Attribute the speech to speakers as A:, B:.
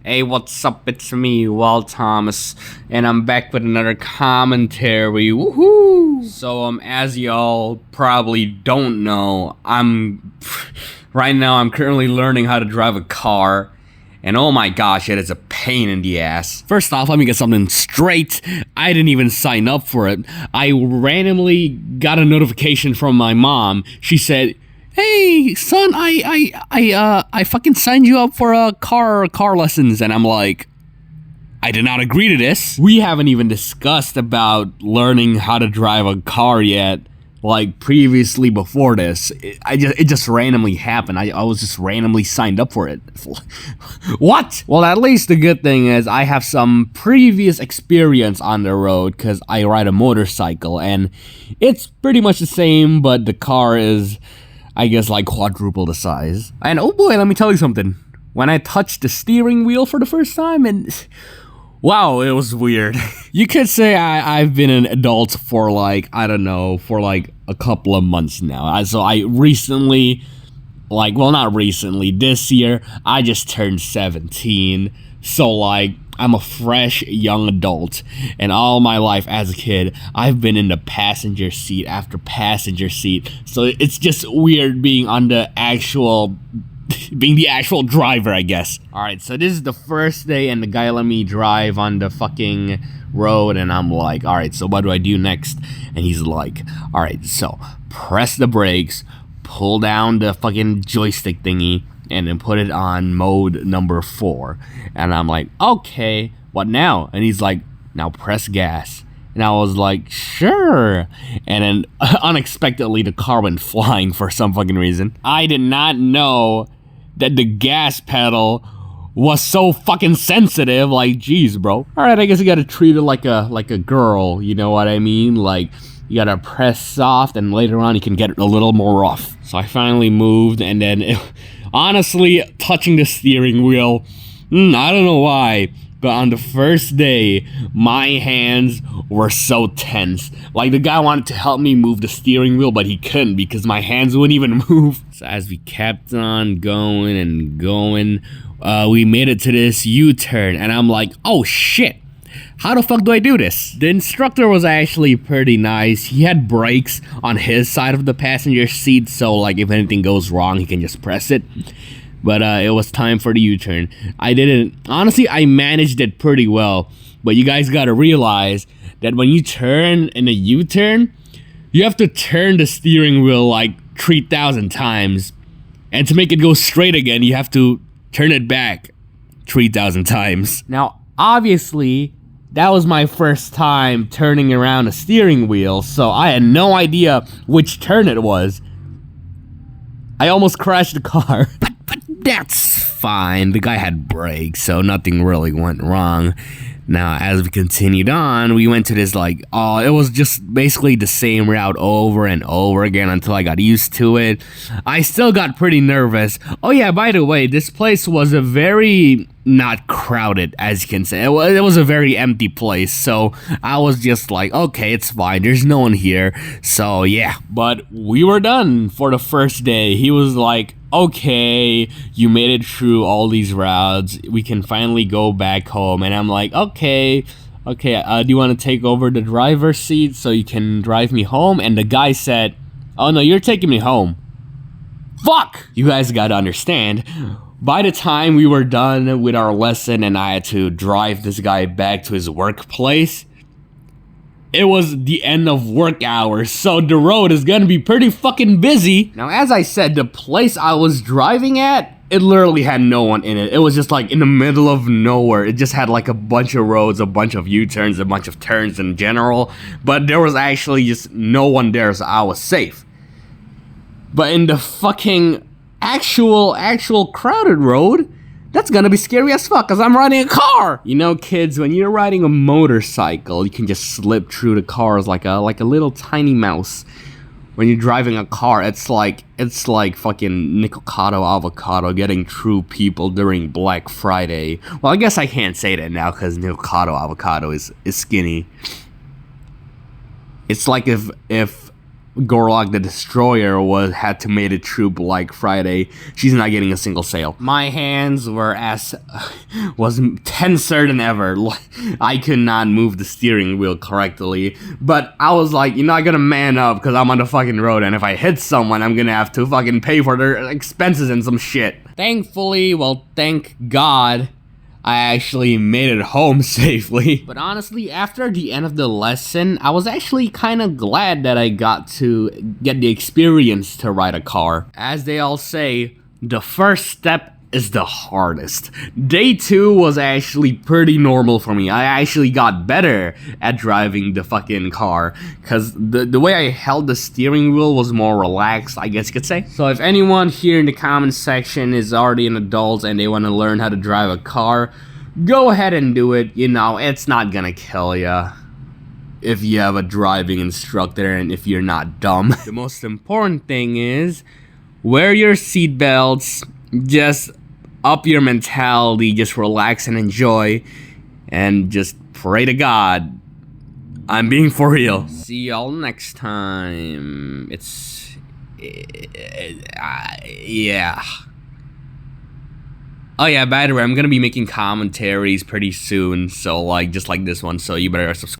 A: Hey, what's up? It's me, Walt Thomas, and I'm back with another commentary. Woohoo! So, as y'all probably don't know, right now I'm currently learning how to drive a car, and oh my gosh, it is a pain in the ass. First off, let me get something straight. I didn't even sign up for it. I randomly got a notification from my mom. She said, "Hey, son, I fucking signed you up for a car lessons," and I'm like, I did not agree to this. We haven't even discussed about learning how to drive a car yet. Like previously before this, it just randomly happened. I was just randomly signed up for it. What? Well, at least the good thing is I have some previous experience on the road because I ride a motorcycle, and it's pretty much the same, but the car is, I guess, like quadruple the size. And oh boy, let me tell you something. When I touched the steering wheel for the first time, and wow, it was weird. You could say I've been an adult for like, I don't know, for like a couple of months now. So I recently, like, well, not recently, this year, I just turned 17. So like, I'm a fresh young adult, and all my life as a kid, I've been in the passenger seat after passenger seat. So it's just weird being on the actual driver, I guess. Alright, so this is the first day, and the guy let me drive on the fucking road, and I'm like, alright, so what do I do next? And he's like, alright, so press the brakes, pull down the fucking joystick thingy, and then put it on mode number 4. And I'm like, okay, what now? And he's like, now press gas. And I was like, sure. And then unexpectedly, the car went flying for some fucking reason. I did not know that the gas pedal was so fucking sensitive. Like, geez, bro. Alright, I guess you gotta treat it like a girl, you know what I mean? Like, you gotta press soft, and later on you can get a little more rough. So I finally moved, and then honestly, touching the steering wheel, I don't know why, but on the first day, my hands were so tense. Like, the guy wanted to help me move the steering wheel, but he couldn't because my hands wouldn't even move. So as we kept on going and going, we made it to this U-turn, and I'm like, oh shit, how the fuck do I do this? The instructor was actually pretty nice. He had brakes on his side of the passenger seat, so like if anything goes wrong, he can just press it. But it was time for the U-turn. I didn't, honestly, I managed it pretty well. But you guys gotta realize that when you turn in a U-turn, you have to turn the steering wheel like 3,000 times. And to make it go straight again, you have to turn it back 3,000 times. Now, obviously, that was my first time turning around a steering wheel, so I had no idea which turn it was. I almost crashed the car. But that's fine. The guy had brakes, so nothing really went wrong. Now, as we continued on, we went to this, like, it was just basically the same route over and over again until I got used to it. I still got pretty nervous. Oh yeah, by the way, this place was a very not crowded, as you can say. It was a very empty place, so I was just like, okay, it's fine, there's no one here, so yeah. But we were done for the first day. He was like, okay, you made it through all these routes, we can finally go back home. And I'm like, okay, do you want to take over the driver's seat so you can drive me home? And the guy said, oh no, you're taking me home. Fuck! You guys gotta understand, by the time we were done with our lesson and I had to drive this guy back to his workplace, it was the end of work hours, so the road is gonna be pretty fucking busy. Now, as I said, the place I was driving at, it literally had no one in it. It was just like in the middle of nowhere. It just had like a bunch of roads, a bunch of U-turns, a bunch of turns in general, but there was actually just no one there, so I was safe. But in the fucking actual crowded road, that's gonna be scary as fuck, because I'm riding a car! You know, kids, when you're riding a motorcycle, you can just slip through the cars like a little tiny mouse. When you're driving a car, it's like fucking Nicocado Avocado getting through people during Black Friday. Well, I guess I can't say that now, because Nicocado Avocado is skinny. It's like if Gorlock the Destroyer had to made a troop like Friday, she's not getting a single sale. My hands were was tenser than ever. I could not move the steering wheel correctly, but I was like, you know, I gotta man up because I'm on the fucking road, and if I hit someone, I'm gonna have to fucking pay for their expenses and some shit. Thankfully, well, thank God, I actually made it home safely. But honestly, after the end of the lesson, I was actually kind of glad that I got to get the experience to ride a car. As they all say, the first step is the hardest. Day 2 was actually pretty normal for me. I actually got better at driving the fucking car, because the way I held the steering wheel was more relaxed, I guess you could say. So if anyone here in the comment section is already an adult and they want to learn how to drive a car, go ahead and do it. You know, it's not gonna kill ya if you have a driving instructor and if you're not dumb. The most important thing is wear your seatbelts, just up your mentality, just relax and enjoy, and just pray to God. I'm being for real. See y'all next time. Yeah. Oh yeah, by the way, I'm gonna be making commentaries pretty soon, so like, just like this one, so you better subscribe.